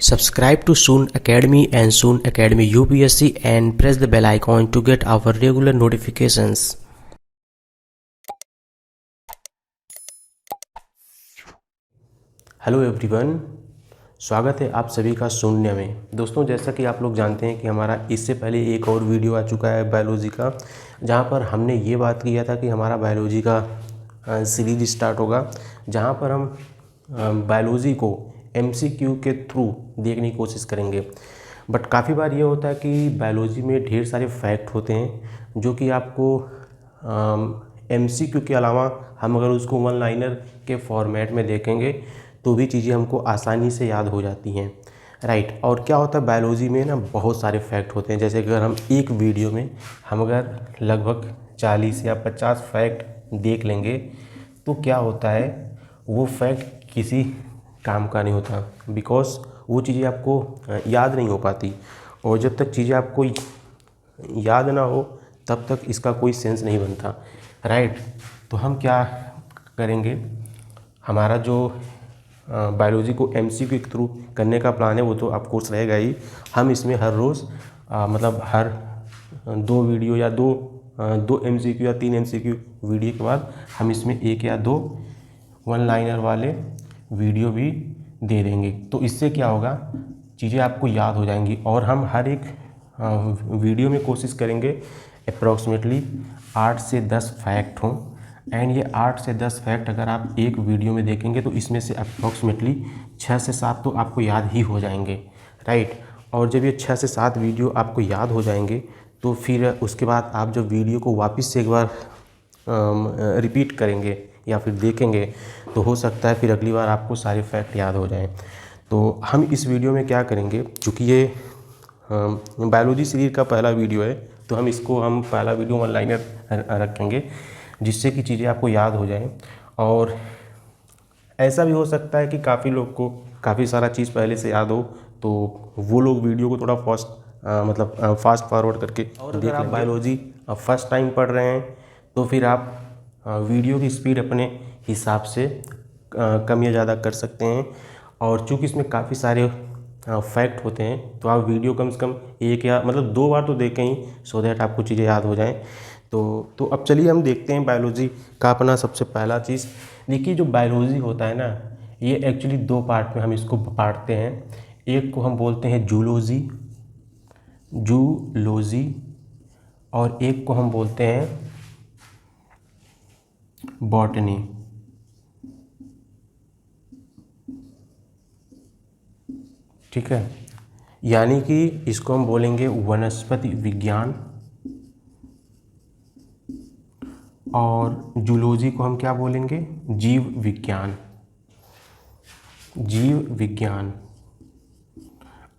Subscribe to Soon Academy and Soon Academy UPSC and press the bell icon to get our regular notifications. Hello everyone, स्वागत है आप सभी का शून्य में। दोस्तों, जैसा कि आप लोग जानते हैं कि हमारा इससे पहले एक और वीडियो आ चुका है बायोलॉजी का, जहां पर हमने ये बात किया था कि हमारा बायोलॉजी का सीरीज स्टार्ट होगा, जहां पर हम बायोलॉजी को MCQ के थ्रू देखने की कोशिश करेंगे। बट काफ़ी बार ये होता है कि बायोलॉजी में ढेर सारे फैक्ट होते हैं जो कि आपको MCQ के अलावा हम अगर उसको वन लाइनर के फॉर्मेट में देखेंगे तो भी चीज़ें हमको आसानी से याद हो जाती हैं, राइट। और क्या होता है, बायोलॉजी में ना बहुत सारे फैक्ट होते हैं। जैसे अगर हम एक वीडियो में हम अगर लगभग 40 या 50 फैक्ट देख लेंगे तो क्या होता है, वो फैक्ट किसी काम का नहीं होता, बिकॉज वो चीज़ें आपको याद नहीं हो पाती। और जब तक चीज़ें आपको याद ना हो तब तक इसका कोई सेंस नहीं बनता, राइट। तो हम क्या करेंगे, हमारा जो बायोलॉजी को MCQ के थ्रू करने का प्लान है वो तो ऑफ कोर्स रहेगा ही। हम इसमें हर रोज़ मतलब हर 2 वीडियो या दो MCQ या 3 MCQ वीडियो के बाद हम इसमें 1 या 2 वन लाइनर वाले वीडियो भी दे देंगे। तो इससे क्या होगा, चीज़ें आपको याद हो जाएंगी। और हम हर एक वीडियो में कोशिश करेंगे अप्रॉक्सीमेटली 8 से 10 फैक्ट हों। एंड ये 8 से 10 फैक्ट अगर आप एक वीडियो में देखेंगे तो इसमें से अप्रॉक्सीमेटली 6 से 7 तो आपको याद ही हो जाएंगे, राइट। और जब ये 6 से 7 वीडियो आपको याद हो जाएंगे तो फिर उसके बाद आप जब वीडियो को वापस से एक बार रिपीट करेंगे या फिर देखेंगे तो हो सकता है फिर अगली बार आपको सारे फैक्ट याद हो जाएं। तो हम इस वीडियो में क्या करेंगे, क्योंकि ये बायोलॉजी सीरीज का पहला वीडियो है तो हम पहला वीडियो वन लाइनर रखेंगे जिससे कि चीज़ें आपको याद हो जाएं। और ऐसा भी हो सकता है कि काफ़ी लोग को काफ़ी सारा चीज़ पहले से याद हो तो वो लोग वीडियो को थोड़ा फास्ट फॉरवर्ड करके देख आप बायोलॉजी फर्स्ट टाइम पढ़ रहे हैं तो फिर आप वीडियो की स्पीड अपने हिसाब से कम या ज़्यादा कर सकते हैं। और चूँकि इसमें काफ़ी सारे फैक्ट होते हैं तो आप वीडियो कम से कम 1 या 2 बार तो देखें ही, सो दैट आपको चीज़ें याद हो जाएं। तो अब चलिए हम देखते हैं बायोलॉजी का अपना सबसे पहला चीज़। देखिए, जो बायोलॉजी होता है ना, ये एक्चुअली 2 पार्ट में हम इसको बांटते हैं। एक को हम बोलते हैं जूलॉजी और एक को हम बोलते हैं बॉटनी। ठीक है, यानी कि इसको हम बोलेंगे वनस्पति विज्ञान और जूलॉजी को हम क्या बोलेंगे, जीव विज्ञान।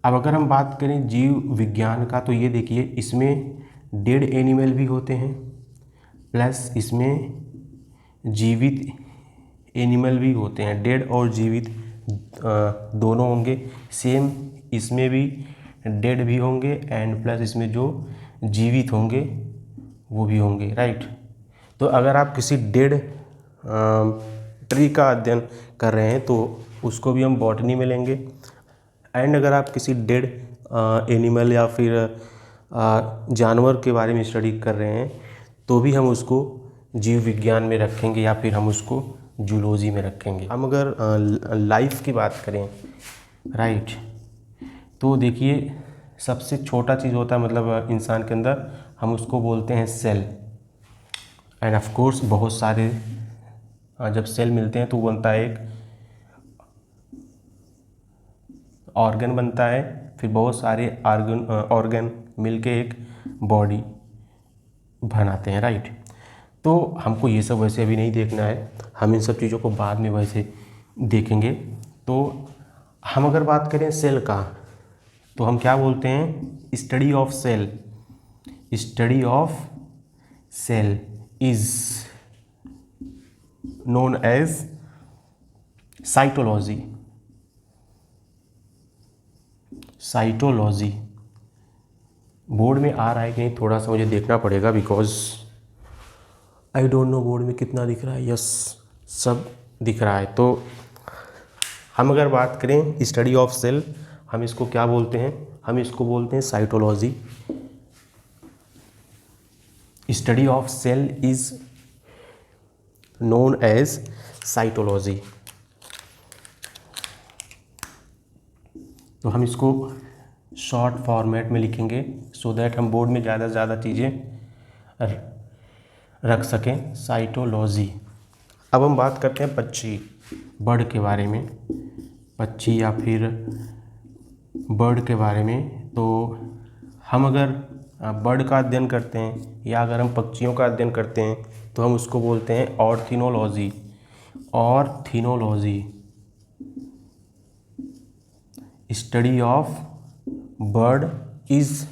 अब अगर हम बात करें जीव विज्ञान का तो ये देखिए, इसमें डेड एनिमल भी होते हैं प्लस इसमें जीवित एनिमल भी होते हैं। डेड और जीवित दोनों होंगे। सेम इसमें भी डेड भी होंगे एंड प्लस इसमें जो जीवित होंगे वो भी होंगे, राइट। तो अगर आप किसी डेड ट्री का अध्ययन कर रहे हैं तो उसको भी हम बॉटनी में लेंगे। एंड अगर आप किसी डेड एनिमल या फिर जानवर के बारे में स्टडी कर रहे हैं तो भी हम उसको जीव विज्ञान में रखेंगे या फिर हम उसको जूलॉजी में रखेंगे। हम अगर लाइफ की बात करें, राइट, तो देखिए सबसे छोटा चीज़ होता है इंसान के अंदर, हम उसको बोलते हैं सेल। एंड ऑफ कोर्स बहुत सारे जब सेल मिलते हैं तो बनता है एक ऑर्गन बनता है, फिर बहुत सारे ऑर्गन मिलके एक बॉडी बनाते हैं, राइट। तो हमको ये सब वैसे अभी नहीं देखना है, हम इन सब चीज़ों को बाद में वैसे देखेंगे। तो हम अगर बात करें सेल का तो हम क्या बोलते हैं, study of cell is known as cytology. Board में आ रहा है कि नहीं, थोड़ा सा मुझे देखना पड़ेगा because I don't know board में कितना दिख रहा है। यस, सब दिख रहा है। तो हम अगर बात करें स्टडी ऑफ सेल, हम इसको क्या बोलते हैं, हम इसको बोलते हैं cytology. Study of cell is known as cytology. तो हम इसको शॉर्ट फॉर्मेट में लिखेंगे सो दैट हम बोर्ड में ज़्यादा से ज़्यादा चीज़ें रख सकें। साइटोलॉजी। अब हम बात करते हैं पक्षी, बर्ड के बारे में, पक्षी या फिर बर्ड के बारे में। तो हम अगर बर्ड का अध्ययन करते हैं या अगर हम पक्षियों का अध्ययन करते हैं तो हम उसको बोलते हैं ornithology. Ornithology, study of bird is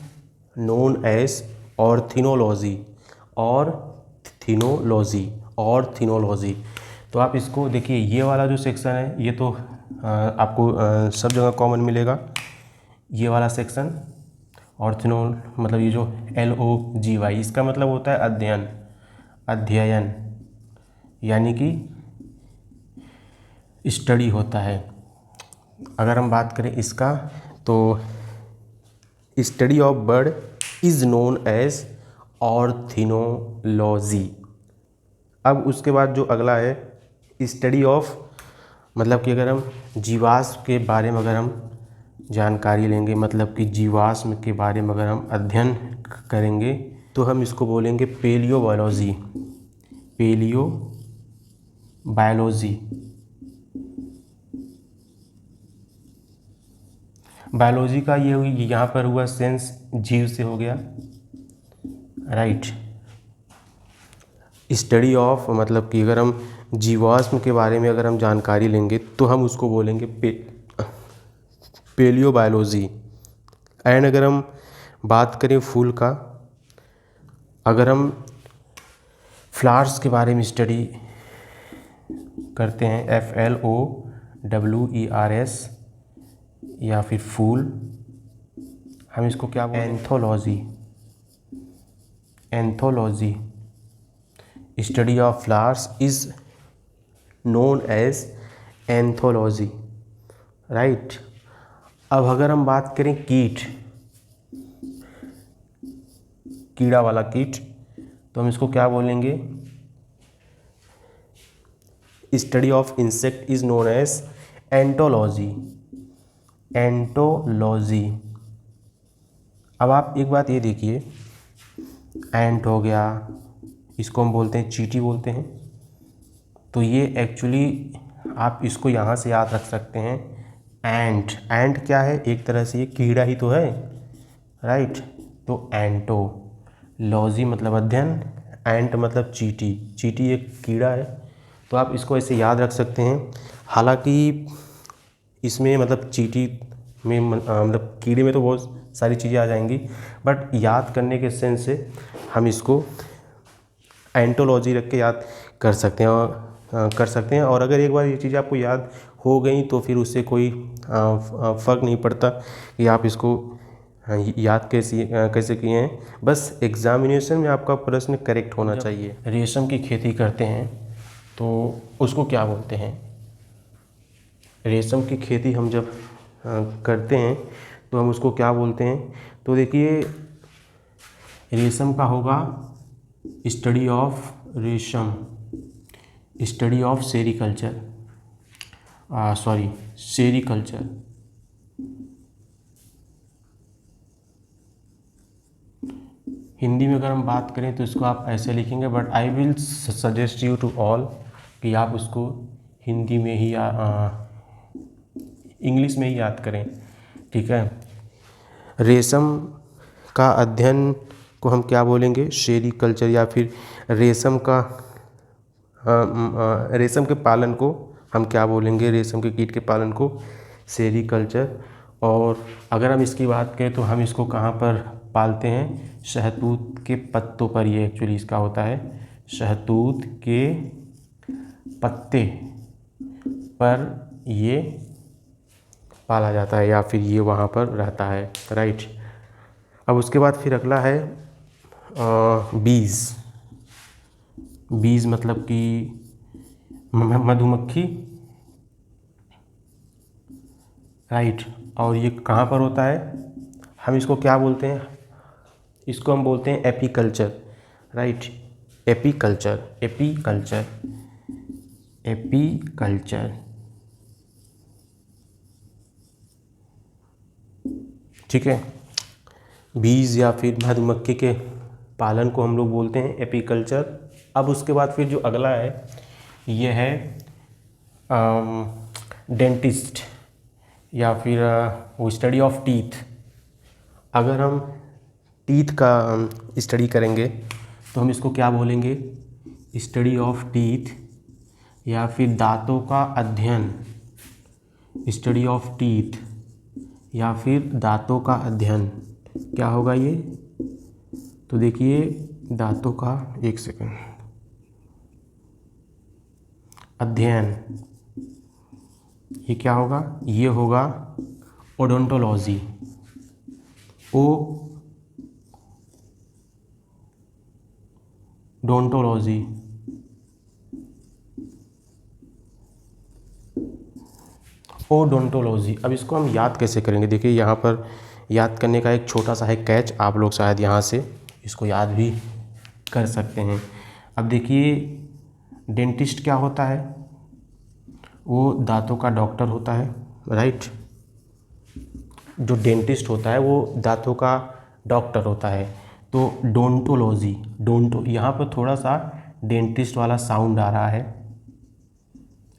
known as ornithology. Ornithology, ornithology. तो आप इसको देखिए, ये वाला जो सेक्शन है ये तो आपको सब जगह कॉमन मिलेगा। ये वाला सेक्शन ऑर्थिनो मतलब ये जो LOGY, इसका मतलब होता है अध्ययन, अध्ययन यानी कि स्टडी होता है। अगर हम बात करें इसका तो study of bird is known as ornithology. अब उसके बाद जो अगला है स्टडी ऑफ, मतलब कि अगर हम जीवाश्म के बारे में अगर हम जानकारी लेंगे, मतलब कि जीवाश्म के बारे में अगर हम अध्ययन करेंगे तो हम इसको बोलेंगे पेलियोबायोलॉजी। पेलियोबायोलॉजी। बायोलॉजी का ये हुई, यहाँ पर हुआ सेंस जीव से हो गया, राइट। स्टडी ऑफ मतलब कि अगर हम जीवाश्म के बारे में अगर हम जानकारी लेंगे तो हम उसको बोलेंगे पेलियोबायोलॉजी। एंड अगर हम बात करें फूल का, अगर हम फ्लावर्स के बारे में स्टडी करते हैं, FLOWERS या फिर फूल, हम इसको क्या बोलते हैं, anthology. Anthology, study of flowers is known as anthology, right. अब अगर हम बात करें कीट, कीड़ा वाला कीट, तो हम इसको क्या बोलेंगे, study of insect is known as entomology. Entomology. अब आप एक बात ये देखिए, एंट हो गया, इसको हम बोलते हैं चींटी बोलते हैं। तो ये एक्चुअली आप इसको यहाँ से याद रख सकते हैं, एंट। एंट क्या है, एक तरह से ये कीड़ा ही तो है, राइट। तो एंटोलॉजी मतलब अध्ययन, एंट मतलब चींटी। चींटी एक कीड़ा है, तो आप इसको ऐसे याद रख सकते हैं। हालांकि इसमें मतलब चींटी में मतलब कीड़े में तो बहुत सारी चीज़ें आ जाएंगी, बट याद करने के सेंस से हम इसको एंटोलॉजी रख के याद कर सकते हैं। और अगर एक बार ये चीज़ आपको याद हो गई तो फिर उससे कोई फ़र्क नहीं पड़ता कि आप इसको याद कैसे किए हैं, बस एग्जामिनेशन में आपका प्रश्न करेक्ट होना चाहिए। रेशम की खेती करते हैं तो उसको क्या बोलते हैं, रेशम की खेती हम जब करते हैं तो हम उसको क्या बोलते हैं। तो देखिए, रेशम का होगा स्टडी ऑफ रेशम, study of sericulture, sericulture. Hindi में अगर हम बात करें तो इसको आप ऐसे लिखेंगे, but I will suggest you to all कि आप उसको हिंदी में ही या इंग्लिश में ही याद करें, ठीक है। रेशम का अध्ययन को हम क्या बोलेंगे, सेरीकल्चर, या फिर रेशम के पालन को हम क्या बोलेंगे, रेशम के कीट के पालन को सेरीकल्चर। और अगर हम इसकी बात करें तो हम इसको कहाँ पर पालते हैं, शहतूत के पत्तों पर। ये एक्चुअली इसका होता है, शहतूत के पत्ते पर ये पाला जाता है या फिर ये वहाँ पर रहता है, राइट। अब उसके बाद फिर अगला है बीज। बीज मतलब कि मधुमक्खी, राइट। और ये कहाँ पर होता है, हम इसको क्या बोलते हैं, इसको हम बोलते हैं apiculture, right. Apiculture, apiculture, apiculture, ठीक है। बीज या फिर मधुमक्खी के पालन को हम लोग बोलते हैं एपीकल्चर। अब उसके बाद फिर जो अगला है ये है डेंटिस्ट या फिर वो स्टडी ऑफ टीथ। अगर हम टीथ का स्टडी करेंगे तो हम इसको क्या बोलेंगे, स्टडी ऑफ टीथ या फिर दांतों का अध्ययन, स्टडी ऑफ टीथ या फिर दांतों का अध्ययन, क्या होगा ये, तो देखिए दांतों का, एक सेकंड, अध्ययन, ये क्या होगा, ये होगा ओडोंटोलॉजी, ओडोंटोलॉजी, ओडोंटोलॉजी। अब इसको हम याद कैसे करेंगे, देखिए यहाँ पर याद करने का एक छोटा सा है कैच, आप लोग शायद यहाँ से इसको याद भी कर सकते हैं। अब देखिए डेंटिस्ट क्या होता है, वो दांतों का डॉक्टर होता है, राइट। जो डेंटिस्ट होता है वो दांतों का डॉक्टर होता है। तो डोंटोलॉजी, डोंटो, यहाँ पर थोड़ा सा डेंटिस्ट वाला साउंड आ रहा है,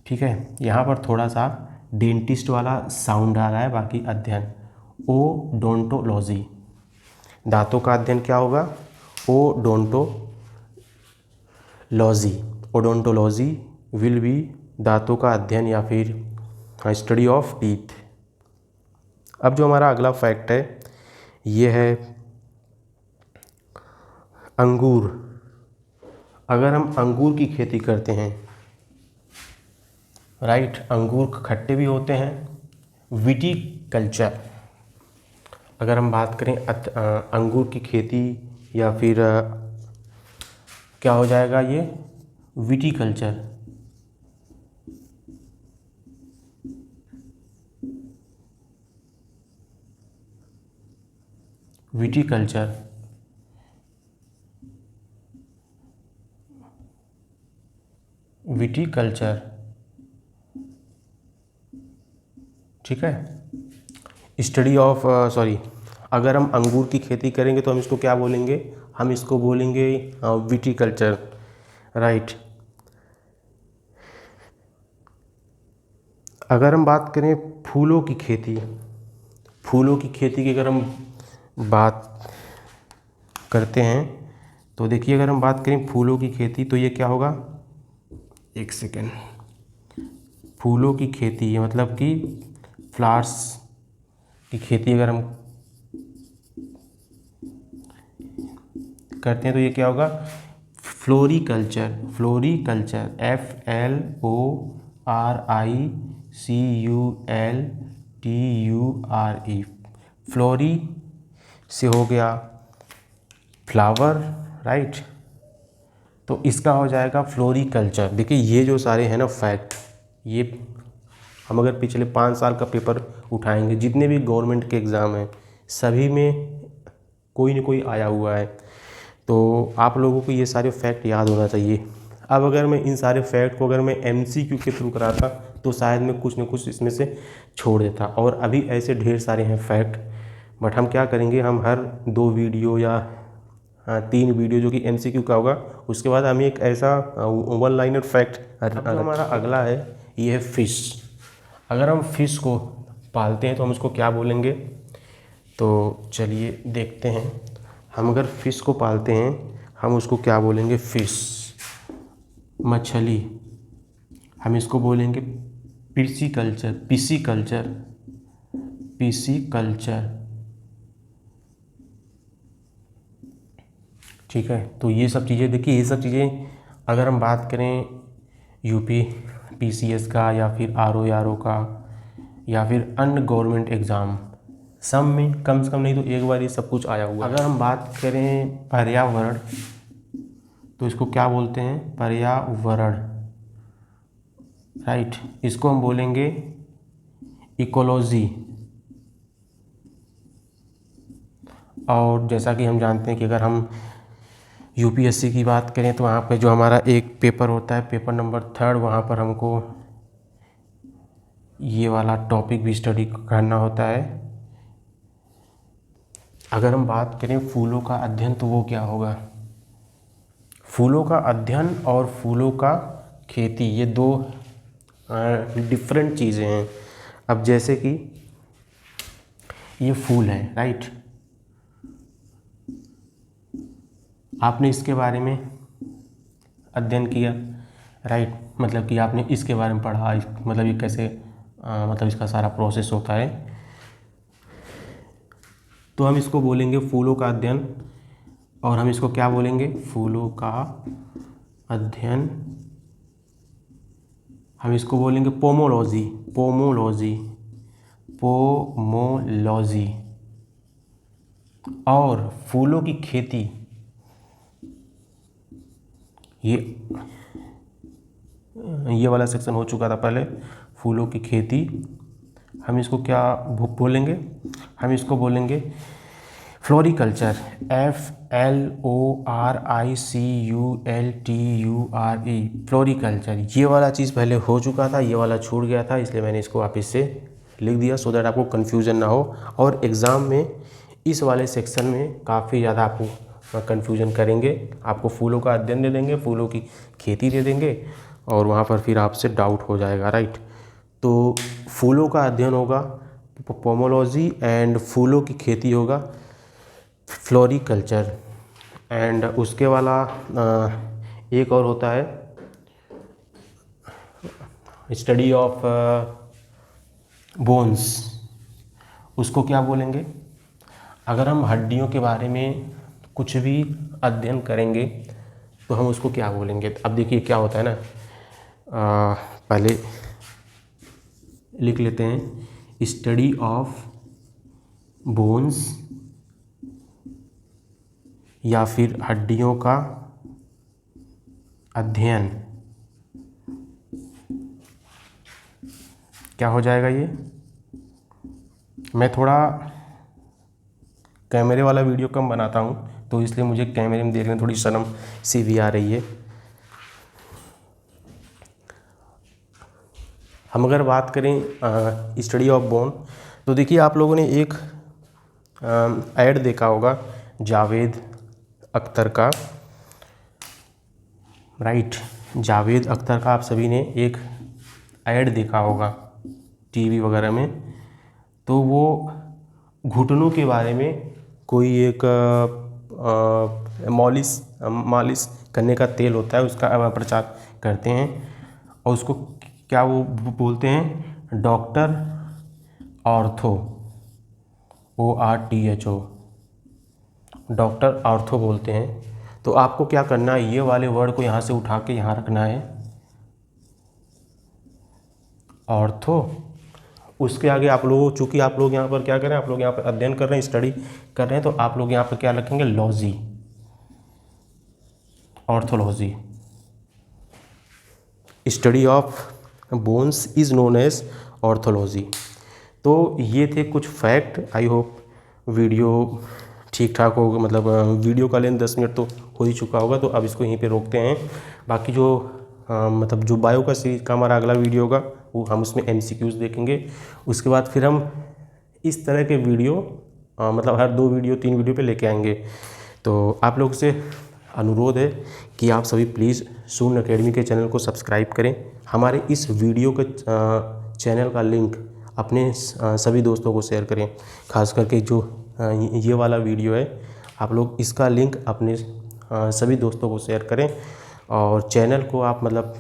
ठीक है, यहाँ पर थोड़ा सा डेंटिस्ट वाला साउंड आ रहा है, बाकी अध्ययन ओडोंटोलॉजी, दांतों का अध्ययन क्या होगा, ओडोंटोलॉजी, ओडोंटोलॉजी विल बी दांतों का अध्ययन या फिर स्टडी ऑफ टीथ। अब जो हमारा अगला फैक्ट है ये है अंगूर। अगर हम अंगूर की खेती करते हैं, राइट, अंगूर खट्टे भी होते हैं, विटीकल्चर। अगर हम बात करें अंगूर की खेती या फिर क्या हो जाएगा ये, विटीकल्चर, विटीकल्चर, विटीकल्चर, ठीक है। स्टडी ऑफ सॉरी, अगर हम अंगूर की खेती करेंगे तो हम इसको क्या बोलेंगे, हम इसको बोलेंगे विटीकल्चर, राइट। अगर हम बात करें फूलों की खेती, फूलों की खेती की अगर हम बात करते हैं तो देखिए अगर हम बात करें फूलों की खेती तो ये क्या होगा, एक सेकेंड, फूलों की खेती मतलब कि फ्लावर्स की खेती अगर हम करते हैं तो ये क्या होगा, फ्लोरिकल्चर, फ्लोरिकल्चर, FLORICULTURE, फ्लोरी से हो गया फ्लावर, राइट, तो इसका हो जाएगा फ्लोरिकल्चर। देखिए ये जो सारे हैं ना फैक्ट, ये हम अगर पिछले 5 साल का पेपर उठाएंगे, जितने भी गवर्नमेंट के एग्ज़ाम हैं सभी में कोई न कोई आया हुआ है, तो आप लोगों को ये सारे फैक्ट याद होना चाहिए। अब अगर मैं इन सारे फैक्ट को अगर मैं MCQ के थ्रू कराता तो शायद मैं कुछ न कुछ इसमें से छोड़ देता, और अभी ऐसे ढेर सारे हैं फैक्ट, बट हम क्या करेंगे, हम हर 2 वीडियो या 3 वीडियो जो कि MCQ का होगा, उसके बाद हम एक ऐसा 1 लाइनर फैक्ट। हमारा अगला है ये है फिश। अगर हम फिश को पालते हैं तो हम उसको क्या बोलेंगे, तो चलिए देखते हैं। हम अगर फिश को पालते हैं हम उसको क्या बोलेंगे, फिश, मछली, हम इसको बोलेंगे पिसीकल्चर, पिसीकल्चर, पिसीकल्चर, ठीक है। तो ये सब चीज़ें देखिए, ये सब चीज़ें अगर हम बात करें यूपी PCS का या फिर RO का या फिर अन्य गवर्नमेंट एग्ज़ाम, सब में कम से कम नहीं तो एक बार ये सब कुछ आया हुआ। अगर हम बात करें पर्यावरण तो इसको क्या बोलते हैं, पर्यावरण, राइट, इसको हम बोलेंगे इकोलॉजी, और जैसा कि हम जानते हैं कि अगर हम यूपीएससी की बात करें तो वहाँ पे जो हमारा एक पेपर होता है, पेपर नंबर 3, वहाँ पर हमको ये वाला टॉपिक भी स्टडी करना होता है। अगर हम बात करें फूलों का अध्ययन तो वो क्या होगा? फूलों का अध्ययन और फूलों का खेती, ये दो डिफरेंट चीज़ें हैं। अब जैसे कि ये फूल है, राइट, आपने इसके बारे में अध्ययन किया, राइट, मतलब कि आपने इसके बारे में पढ़ा, मतलब ये कैसे मतलब इसका सारा प्रोसेस होता है, तो हम इसको बोलेंगे फूलों का अध्ययन। और हम इसको क्या बोलेंगे? फूलों का अध्ययन। हम इसको बोलेंगे पोमोलॉजी, पोमोलॉजी, पोमोलॉजी। और फूलों की खेती, ये वाला सेक्शन हो चुका था पहले, फूलों की खेती। हम इसको क्या बोलेंगे? हम इसको बोलेंगे फ्लोरिकल्चर, FLORICULTURE, फ्लोरिकल्चर। ये वाला चीज़ पहले हो चुका था, ये वाला छूट गया था, इसलिए मैंने इसको वापस से लिख दिया सो दैट आपको कन्फ्यूज़न ना हो। और एग्ज़ाम में इस वाले सेक्शन में काफ़ी ज़्यादा आपको कन्फ्यूज़न करेंगे। आपको फूलों का अध्ययन दे देंगे, फूलों की खेती दे देंगे, और वहाँ पर फिर आपसे डाउट हो जाएगा, राइट। तो फूलों का अध्ययन होगा पोमोलॉजी, एंड फूलों की खेती होगा फ्लोरिकल्चर। एंड उसके वाला एक और होता है स्टडी ऑफ बोन्स। उसको क्या बोलेंगे? अगर हम हड्डियों के बारे में कुछ भी अध्ययन करेंगे तो हम उसको क्या बोलेंगे? अब देखिए क्या होता है ना, पहले लिख लेते हैं स्टडी ऑफ बोन्स, या फिर हड्डियों का अध्ययन। क्या हो जाएगा ये? मैं थोड़ा कैमरे वाला वीडियो कम बनाता हूँ, तो इसलिए मुझे कैमरे में देखने थोड़ी शर्म सी भी आ रही है। हम अगर बात करें स्टडी ऑफ बोन, तो देखिए आप लोगों ने एक ऐड देखा होगा जावेद अख्तर का, राइट, जावेद अख्तर का आप सभी ने एक ऐड देखा होगा टीवी वगैरह में। तो वो घुटनों के बारे में कोई एक मालिश करने का तेल होता है, उसका प्रचार करते हैं, और उसको क्या वो बोलते हैं? Doctor ortho, ORTHO, doctor ortho बोलते हैं। तो आपको क्या करना है, ये वाले वर्ड को यहाँ से उठा के यहाँ रखना है, ऑर्थो। उसके आगे आप लोगों, चूँकि आप लोग यहाँ पर क्या करें, आप लोग यहाँ पर अध्ययन कर रहे हैं, स्टडी कर रहे हैं, तो आप लोग यहाँ पर क्या रखेंगे? Logy, orthology. Study of bones is known as orthology. तो ये थे कुछ फैक्ट। आई होप वीडियो ठीक ठाक होगा, मतलब वीडियो का लेंथ 10 मिनट तो हो ही चुका होगा, तो अब इसको यहीं पे रोकते हैं। बाकी जो मतलब जो बायो का सीरीज का हमारा अगला वीडियो होगा, वो हम उसमें MCQs देखेंगे। उसके बाद फिर हम इस तरह के वीडियो मतलब हर 2 वीडियो 3 वीडियो पे लेके आएंगे। तो आप लोग से अनुरोध है कि आप सभी प्लीज़ शून्य अकेडमी के चैनल को सब्सक्राइब करें। हमारे इस वीडियो के चैनल का लिंक अपने सभी दोस्तों को शेयर करें। खास करके जो ये वाला वीडियो है, आप लोग इसका लिंक अपने सभी दोस्तों को शेयर करें, और चैनल को आप मतलब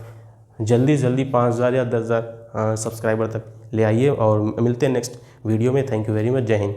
जल्दी से जल्दी 5000 या 10,000 सब्सक्राइबर तक ले आइए। और मिलते हैं नेक्स्ट वीडियो में। Thank you very much. जय हिंद।